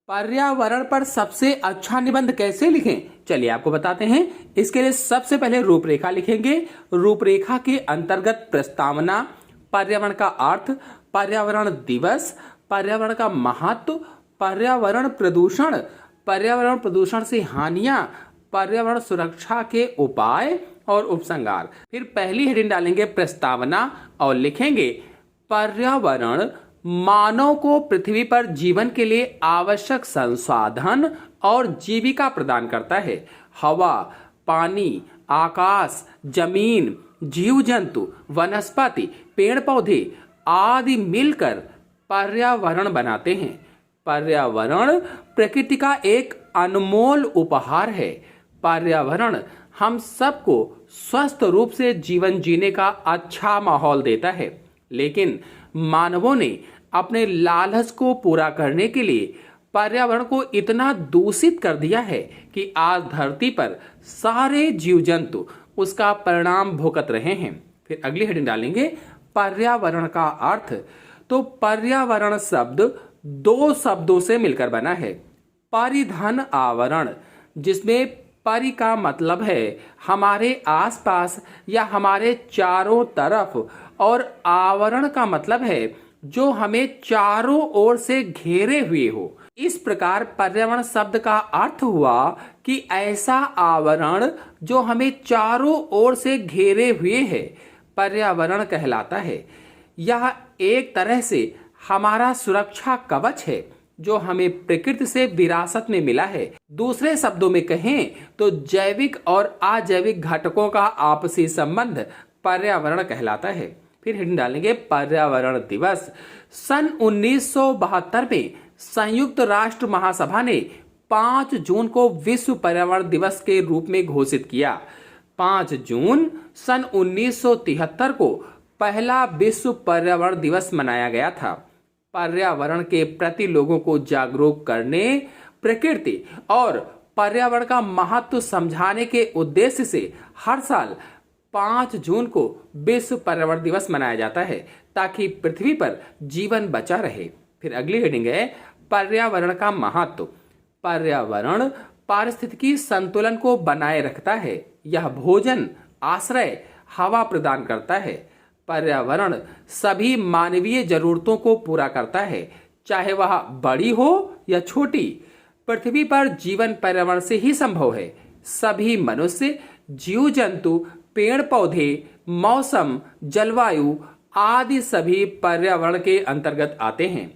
पर्यावरण पर सबसे अच्छा निबंध कैसे लिखें, चलिए आपको बताते हैं। इसके लिए सबसे पहले रूपरेखा लिखेंगे। रूपरेखा के अंतर्गत प्रस्तावना, पर्यावरण का अर्थ, पर्यावरण दिवस, पर्यावरण का महत्व, पर्यावरण प्रदूषण, पर्यावरण प्रदूषण से हानियां, पर्यावरण सुरक्षा के उपाय और उपसंहार। फिर पहली हेडिंग डालेंगे प्रस्तावना और लिखेंगे पर्यावरण मानव को पृथ्वी पर जीवन के लिए आवश्यक संसाधन और जीविका प्रदान करता है। हवा, पानी, आकाश, जमीन, जीव जंतु, वनस्पति, पेड़ पौधे आदि मिलकर पर्यावरण बनाते हैं। पर्यावरण प्रकृति का एक अनमोल उपहार है। पर्यावरण हम सबको स्वस्थ रूप से जीवन जीने का अच्छा माहौल देता है, लेकिन मानवों ने अपने लालच को पूरा करने के लिए पर्यावरण को इतना दूषित कर दिया है कि आज धरती पर सारे जीव जंतु उसका परिणाम भुगत रहे हैं। फिर अगली हेडिंग डालेंगे पर्यावरण का अर्थ। तो पर्यावरण शब्द दो शब्दों से मिलकर बना है। परिधन आवरण, जिसमें परि का मतलब है हमारे आसपास या हमारे चारों तरफ, और आवरण का मतलब है जो हमें चारों ओर से घेरे हुए हो। इस प्रकार पर्यावरण शब्द का अर्थ हुआ कि ऐसा आवरण जो हमें चारों ओर से घेरे हुए है, पर्यावरण कहलाता है। यह एक तरह से हमारा सुरक्षा कवच है जो हमें प्रकृति से विरासत में मिला है। दूसरे शब्दों में कहें तो जैविक और अजैविक घटकों का आपसी संबंध पर्यावरण कहलाता है। फिर हेडिंग डालेंगे पर्यावरण दिवस। सन 1972 में संयुक्त राष्ट्र महासभा ने 5 जून को विश्व पर्यावरण दिवस के रूप में घोषित किया। 5 जून सन 1973 को पहला विश्व पर्यावरण दिवस मनाया गया था। पर्यावरण के प्रति लोगों को जागरूक करने, प्रकृति और पर्यावरण का महत्व समझाने के उद्देश्य से हर साल 5 जून को विश्व पर्यावरण दिवस मनाया जाता है ताकि पृथ्वी पर जीवन बचा रहे। फिर अगली हेडिंग है पर्यावरण का महत्व। पर्यावरण पारिस्थितिकी संतुलन को बनाए रखता है। यह भोजन, आश्रय, हवा प्रदान करता है। पर्यावरण सभी मानवीय जरूरतों को पूरा करता है, चाहे वह बड़ी हो या छोटी। पृथ्वी पर जीवन पर्यावरण से ही संभव है। सभी मनुष्य, जीव जंतु, पेड़ पौधे, मौसम, जलवायु आदि सभी पर्यावरण के अंतर्गत आते हैं।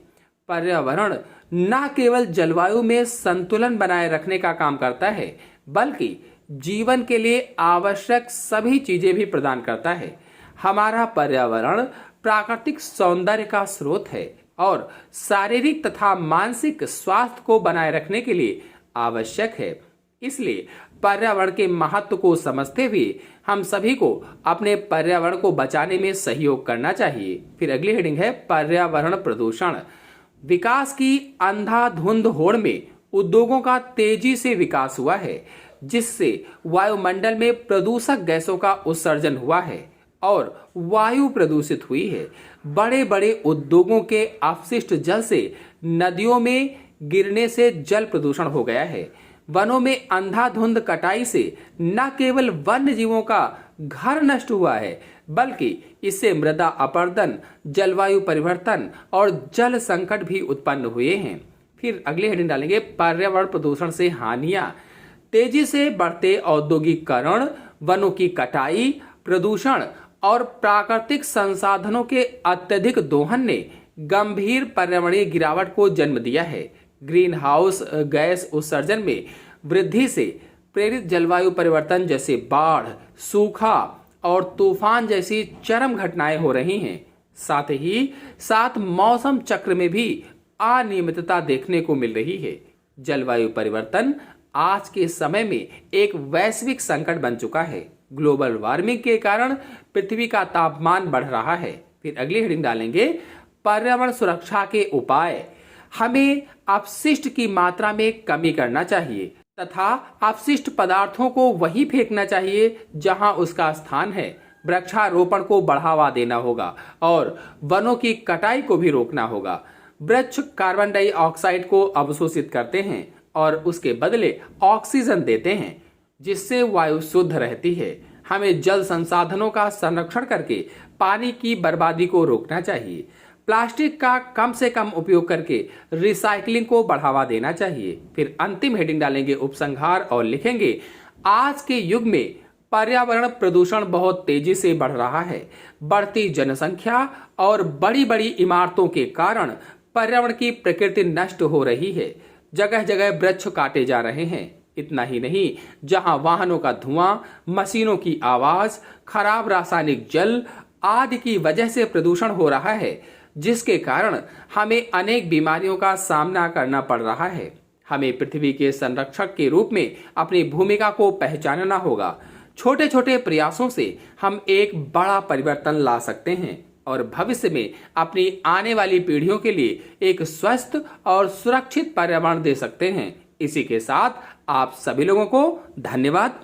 पर्यावरण न केवल जलवायु में संतुलन बनाए रखने का काम करता है, बल्कि जीवन के लिए आवश्यक सभी चीजें भी प्रदान करता है। हमारा पर्यावरण प्राकृतिक सौंदर्य का स्रोत है और शारीरिक तथा मानसिक स्वास्थ्य को बनाए रखने के लिए आवश्यक है। इसलिए पर्यावरण के महत्व को समझते हुए हम सभी को अपने पर्यावरण को बचाने में सहयोग करना चाहिए। फिर अगली हेडिंग है पर्यावरण प्रदूषण। विकास की अंधाधुंध होड़ में उद्योगों का तेजी से विकास हुआ है, जिससे वायुमंडल में प्रदूषक गैसों का उत्सर्जन हुआ है और वायु प्रदूषित हुई है। बड़े बड़े उद्योगों के अपशिष्ट जल से नदियों में गिरने से जल प्रदूषण हो गया है। वनों में अंधाधुंध कटाई से न केवल वन्य जीवों का घर नष्ट हुआ है, बल्कि इससे मृदा अपरदन, जलवायु परिवर्तन और जल संकट भी उत्पन्न हुए हैं। फिर अगले हेडिंग डालेंगे पर्यावरण प्रदूषण से हानियां। तेजी से बढ़ते औद्योगिकरण, वनों की कटाई, प्रदूषण और प्राकृतिक संसाधनों के अत्यधिक दोहन ने गंभीर पर्यावरणीय गिरावट को जन्म दिया है। ग्रीन हाउस गैस उत्सर्जन में वृद्धि से प्रेरित जलवायु परिवर्तन जैसे बाढ़, सूखा और तूफान जैसी चरम घटनाएं हो रही हैं। साथ ही साथ मौसम चक्र में भी अनियमितता देखने को मिल रही है। जलवायु परिवर्तन आज के समय में एक वैश्विक संकट बन चुका है। ग्लोबल वार्मिंग के कारण पृथ्वी का तापमान बढ़ रहा है। फिर अगली हेडिंग डालेंगे पर्यावरण सुरक्षा के उपाय। हमें अपशिष्ट की मात्रा में कमी करना चाहिए तथा अपशिष्ट पदार्थों को वहीं फेंकना चाहिए जहां उसका स्थान है। वृक्षारोपण को बढ़ावा देना होगा और वनों की कटाई को भी रोकना होगा। वृक्ष कार्बन डाइऑक्साइड को अवशोषित करते हैं और उसके बदले ऑक्सीजन देते हैं, जिससे वायु शुद्ध रहती है। हमें जल संसाधनों का संरक्षण करके पानी की बर्बादी को रोकना चाहिए। प्लास्टिक का कम से कम उपयोग करके रिसाइकलिंग को बढ़ावा देना चाहिए। फिर अंतिम हेडिंग डालेंगे उपसंहार और लिखेंगे, आज के युग में पर्यावरण प्रदूषण बहुत तेजी से बढ़ रहा है। बढ़ती जनसंख्या और बड़ी बड़ी इमारतों के कारण पर्यावरण की प्रकृति नष्ट हो रही है। जगह जगह वृक्ष काटे जा रहे हैं। इतना ही नहीं, जहां वाहनों का धुआं, मशीनों की आवाज, खराब रासायनिक जल आदि की वजह से प्रदूषण हो रहा है, जिसके कारण हमें अनेक बीमारियों का सामना करना पड़ रहा है। हमें पृथ्वी के संरक्षक के रूप में अपनी भूमिका को पहचानना होगा। छोटे छोटे प्रयासों से हम एक बड़ा परिवर्तन ला सकते हैं और भविष्य में अपनी आने वाली पीढ़ियों के लिए एक स्वस्थ और सुरक्षित पर्यावरण दे सकते हैं। इसी के साथ आप सभी लोगों को धन्यवाद।